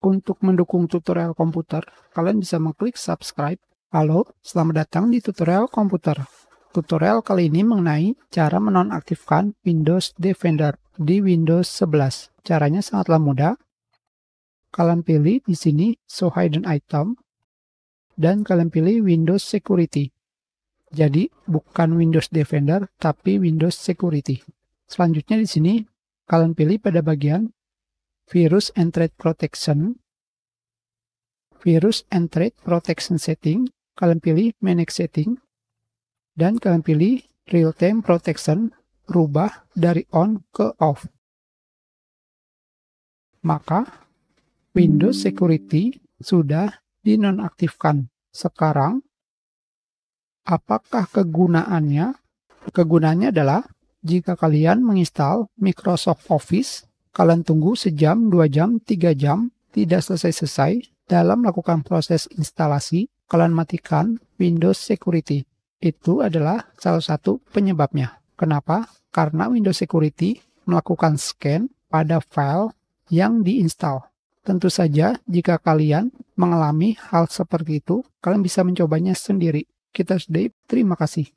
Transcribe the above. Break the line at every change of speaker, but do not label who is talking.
Untuk mendukung tutorial komputer, kalian bisa mengklik subscribe. Halo, selamat datang di tutorial komputer. Tutorial kali ini mengenai cara menonaktifkan Windows Defender di Windows 11. Caranya sangatlah mudah. Kalian pilih di sini Show Hidden Item dan kalian pilih Windows Security. Jadi bukan Windows Defender tapi Windows Security. Selanjutnya di sini kalian pilih pada bagian Virus and Threat Protection. Virus and Threat Protection Setting. Kalian pilih Manage Setting. Dan kalian pilih Real Time Protection. Rubah dari on ke off. Maka Windows Security sudah dinonaktifkan. Sekarang apakah kegunaannya? Kegunaannya adalah jika kalian menginstal Microsoft Office, kalian tunggu sejam, 2 jam, 3 jam, tidak selesai-selesai. Dalam melakukan proses instalasi, kalian matikan Windows Security. Itu adalah salah satu penyebabnya. Kenapa? Karena Windows Security melakukan scan pada file yang diinstal. Tentu saja, jika kalian mengalami hal seperti itu, kalian bisa mencobanya sendiri. Kita sudah, terima kasih.